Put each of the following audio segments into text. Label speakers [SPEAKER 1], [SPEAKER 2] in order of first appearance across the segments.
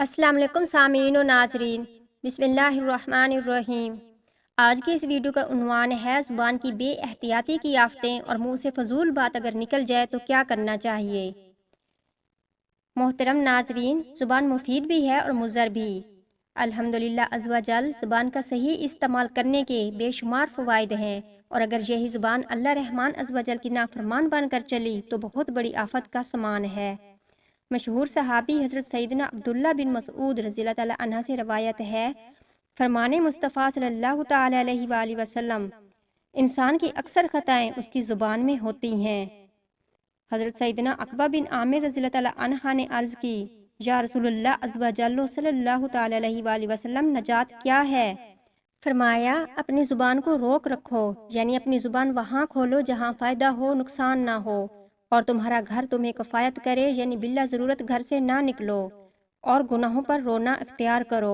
[SPEAKER 1] अस्सलाम वालेकुम सामीन व नाज़रीन। बिस्मिल्लाहिर्रहमानिर्रहीम। आज की इस वीडियो का उन्वान है ज़ुबान की बेएहतियाती की आफ़तें और मुंह से फ़जूल बात अगर निकल जाए तो क्या करना चाहिए। मोहतरम नाज़रीन, ज़ुबान मुफीद भी है और मुज़र भी। अल्हम्दुलिल्लाह अज़्ज़ व जल ज़ुबान का सही इस्तेमाल करने के बेशुमार फ़वाइद हैं, और अगर यही ज़ुबान अल्लाह रहमान अज़्ज़ व जल की नाफरमान बनकर चली तो बहुत बड़ी आफ़त का समान है। मशहूर सहाबी हज़रत सैयदना अब्दुल्ला बिन मसऊद रज़ियल्लाहु ताला अन्हा से रवायत है, फरमाने मुस्तफ़ा सल्लल्लाहु ताला अलैहि वसल्लम, इंसान की अक्सर ख़ताएं उसकी ज़ुबान में होती हैं। हज़रत सैयदना अकबा बिन आमिर रज़ियल्लाहु ताला अन्हा ने अर्ज़ की, या रसूलुल्लाह अज़्ज़ व जल्ल सल्लल्लाहु ताला अलैहि वसल्लम, नजात क्या है? फरमाया, अपनी ज़ुबान को रोक रखो, यानी अपनी ज़ुबान वहाँ खोलो जहाँ फ़ायदा हो, नुकसान ना हो, और तुम्हारा घर तुम्हें कफ़ायत करे, यानी बिला ज़रूरत घर से ना निकलो, और गुनाहों पर रोना इख्तियार करो।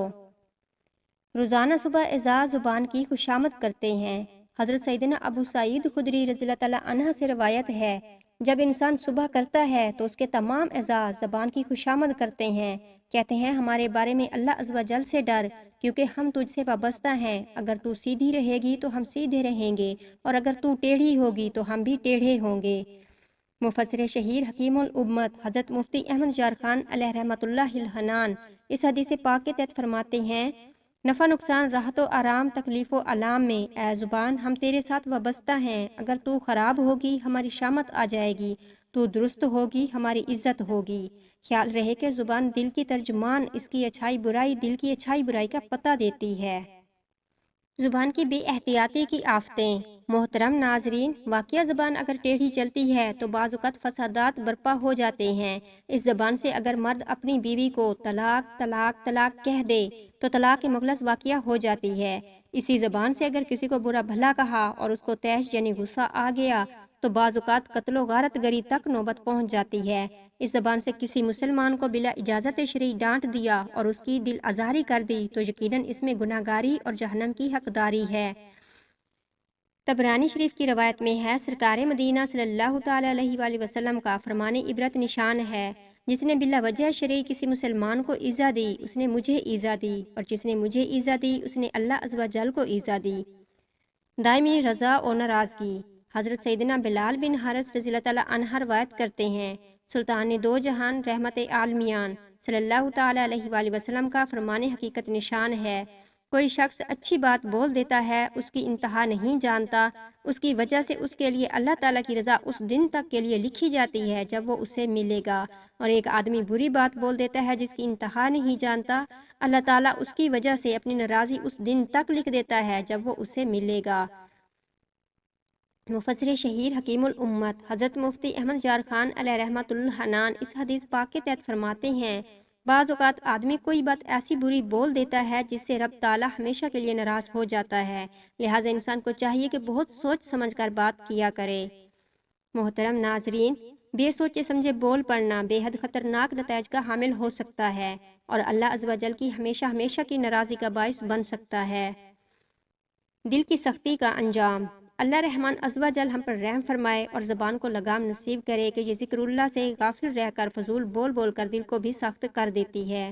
[SPEAKER 1] रोज़ाना सुबह एज़ाज़ ज़ुबान की खुशामद करते हैं। हज़रत सैयदना अबू सईद खुदरी रज़ियल्लाहु ताला अन्हा से रवायत है, जब इंसान सुबह करता है तो उसके तमाम एज़ाज़ ज़बान की खुशामद करते हैं। कहते हैं, हमारे बारे में अल्लाह अज़्ज़ व जल से डर, क्योंकि हम तुझसे वाबस्ता हैं। अगर तू सीधी रहेगी तो हम सीधे रहेंगे, और अगर तू टेढ़ी होगी तो हम भी टेढ़े होंगे। मुफस्सिर शहीर हकीमुल उम्मत हज़रत मुफ्ती अहमद यार खान अलैहि रहमतुल्लाहिल हनान इस हदीस पाक के तहत फरमाते हैं, नफ़ा नुकसान राहत व आराम तकलीफ़ व आलाम में ए ज़ुबान हम तेरे साथ वाबस्ता हैं। अगर तू ख़राब होगी हमारी शामत आ जाएगी, तू दुरुस्त होगी हमारी इज़्ज़त होगी। ख्याल रहे कि ज़ुबान दिल की तर्जुमान, इसकी अच्छाई बुराई दिल की अच्छाई बुराई का पता देती है। ज़ुबान की बेएहतियाती की आफ़तें। मोहतरम नाजरीन, वाक़या ज़बान अगर टेढ़ी चलती है तो बाज़-औक़ात फ़सादात बर्पा हो जाते हैं। इस ज़बान से अगर मर्द अपनी बीवी को तलाक तलाक तलाक कह दे तो तलाक के मुग़लज़ वाक़या हो जाती है। इसी ज़बान से अगर किसी को बुरा भला कहा और उसको तैश यानी गुस्सा आ गया तो बाज़-औक़ात क़त्ल व गारतगरी तक नौबत पहुँच जाती है। इस ज़बान से किसी मुसलमान को बिला इजाज़त शरई डांट दिया और उसकी दिल आज़ारी कर दी तो यकीनन इसमें गुनाहगारी और जहन्नम की हकदारी है। तबरानी शरीफ की रवायत में है, सरकार मदीना सल्लल्लाहु ताला अलैहि वसल्लम का फरमाने इबरत निशान है, जिसने बिला वजह शरई किसी मुसलमान को ईज़ा दी उसने मुझे ईज़ा दी, और जिसने मुझे ईज़ा दी उसने अल्लाह अज़्ज़ व जल को ईज़ा दी। दायमी रज़ा और नाराज़गी। हज़रत सैयदना बिलाल बिन हारिस रज़ियल्लाहु ताला अन्हु रवायत करते हैं, सुल्तान दो जहान रहमत आलमियान सल्लल्लाहु ताला अलैहि वसल्लम का फरमाने हकीकत निशान है, कोई शख्स अच्छी बात बोल देता है, उसकी इंतहा नहीं जानता, उसकी वजह से उसके लिए अल्लाह ताला की रज़ा उस दिन तक के लिए लिखी जाती है जब वो उसे मिलेगा। और एक आदमी बुरी बात बोल देता है जिसकी इंतहा नहीं जानता, अल्लाह ताला उसकी वजह से अपनी नाराज़ी उस दिन तक लिख देता है जब वो उसे मिलेगा। मुफस्सिर शहीर हकीमुल उम्मत हज़रत मुफ्ती अहमद यार खान अलैहि रहमतुल्लाह हनान इस हदीस पाक के तहत फरमाते हैं, बाज़ औक़ात आदमी कोई बात ऐसी बुरी बोल देता है जिससे रब ताला हमेशा के लिए नाराज़ हो जाता है। लिहाजा इंसान को चाहिए कि बहुत सोच समझ कर बात किया करे। मोहतरम नाजरीन, बेसोचे समझे बोल पड़ना बेहद ख़तरनाक नताइज का हामिल हो सकता है और अल्लाह अज़्ज़ व जल की हमेशा हमेशा की नाराज़गी का बाइस बन सकता है। दिल की सख्ती का अंजाम। अल्लाह रहमान अज़्ज़ व जल हम पर रहम फरमाए और ज़बान को लगाम नसीब करे कि ये ज़िक्रुल्लाह से गाफिल रहकर फजूल बोल बोल कर दिल को भी सख्त कर देती है।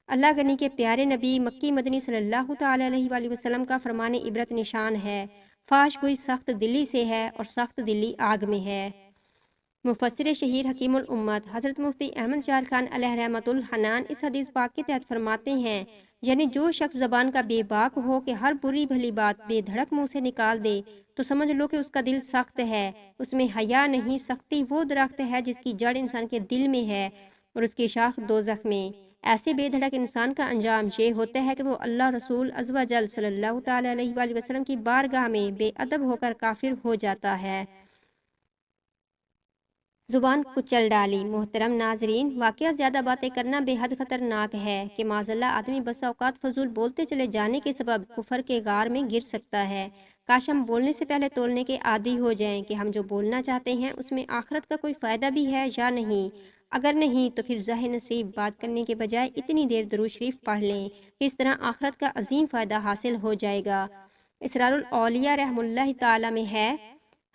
[SPEAKER 1] अल्लाह गनी के प्यारे नबी मक्की मदनी सल्लल्लाहु ताला अलैहि वसल्लम का फरमाने इबरत निशान है, फाश कोई सख्त दिली से है और सख्त दिली आग में है। मुफस्सिर शहीर हकीमुल उम्मत हज़रत मुफ्ती अहमद यार खान अलैहि रहमतुल हनान इस हदीस पाक के तहत फरमाते हैं, यानी जो शख्स ज़बान का बेबाक हो कि हर बुरी भली बात बेधड़क मुंह से निकाल दे तो समझ लो कि उसका दिल सख्त है, उसमें हया नहीं। सख्ती वो दरख्त है जिसकी जड़ इंसान के दिल में है और उसकी शाख दोज़ख में। ऐसे बेधड़क इंसान का अंजाम ये होता है कि वो अल्लाह रसूल अज़्ज़ व जल सल्लल्लाहु ताला अलैहि वसल्लम की बारगाह में बेअदब होकर काफिर हो जाता है। ज़ुबान कुचल डाली। मोहतरम नाजरीन, वाक़या ज़्यादा बातें करना बेहद ख़तरनाक है कि माज़अल्लाह आदमी बसा औक़ात फजूल बोलते चले जाने के सबब कुफर के गार में गिर सकता है। काश हम बोलने से पहले तोलने के आदी हो जाएं कि हम जो बोलना चाहते हैं उसमें आखिरत का कोई फ़ायदा भी है या नहीं। अगर नहीं तो फिर ज़ाहिर नसीब बात करने के बजाय इतनी देर दुरूद शरीफ पढ़ लें कि इस तरह आखिरत का अजीम फ़ायदा हासिल हो जाएगा। इसरारुल औलिया रहमुल्लाह ताला में है,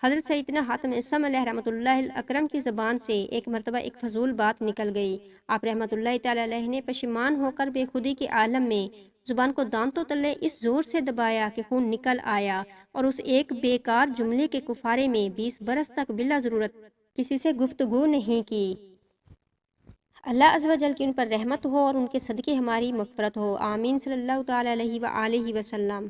[SPEAKER 1] حضرت سیدنا حاتم اسم علیہ رحمۃ اللہ اکرم کی زبان سے ایک مرتبہ ایک فضول بات نکل گئی۔ آپ رحمۃ اللہ تعالی علیہ نے پشیمان ہو کر بے خودی کے عالم میں زبان کو دانتوں تلے اس زور سے دبایا کہ خون نکل آیا، اور اس ایک بیکار جملے کے کفارے میں 20 برس تک بلا ضرورت کسی سے گفتگو نہیں کی۔ اللہ عز و جل کی ان پر رحمت ہو اور ان کے صدقے ہماری مغفرت ہو، آمین صلی اللہ تعالی علیہ وآلہ وسلم۔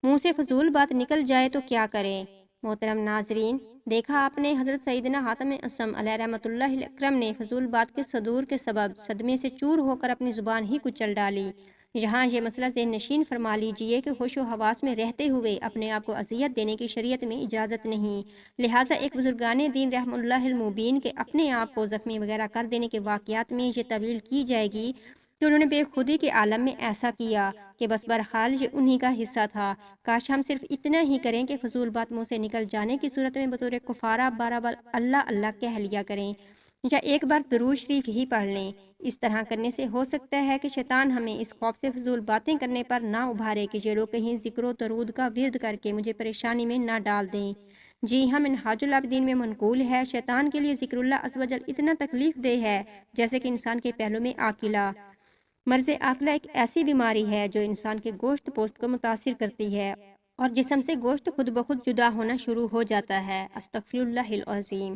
[SPEAKER 1] منہ سے فضول بات نکل جائے تو کیا کریں؟ محترم ناظرین، دیکھا آپ نے حضرت سیدنا حاتم اسم علیہ رحمۃ اللہ اکرم نے فضول بات کے صدور کے سبب صدمے سے چور ہو کر اپنی زبان ہی کچل ڈالی۔ یہاں یہ مسئلہ ذہن نشین فرما لیجئے کہ ہوش و حواس میں رہتے ہوئے اپنے آپ کو اذیت دینے کی شریعت میں اجازت نہیں، لہٰذا ایک بزرگان دین رحم اللہ المبین کے اپنے آپ کو زخمی وغیرہ کر دینے کے واقعات میں یہ طویل کی جائے گی کہ انہوں نے بے خودی کے عالم میں ایسا کیا کہ بس برحال یہ انہی کا حصہ تھا۔ کاش ہم صرف اتنا ہی کریں کہ فضول بات منہ سے نکل جانے کی صورت میں بطور کفارہ 12 بار اللہ اللہ کہہ لیا کریں، یا ایک بار درود شریف ہی پڑھ لیں۔ اس طرح کرنے سے ہو سکتا ہے کہ شیطان ہمیں اس خوف سے فضول باتیں کرنے پر نہ ابھارے کہ یہ لوگ کہیں ذکر و درود کا ورد کر کے مجھے پریشانی میں نہ ڈال دیں۔ جی ہاں، منہاج العابدین میں منقول ہے، شیطان کے لیے ذکر اللہ عز و جل اتنا تکلیف دہ ہے جیسے کہ انسان کے پہلو میں عاقلہ۔ مرض عاقلہ ایک ایسی بیماری ہے جو انسان کے گوشت پوست کو متاثر کرتی ہے اور جسم سے گوشت خود بخود جدا ہونا شروع ہو جاتا ہے۔ استغفر اللہ العظیم۔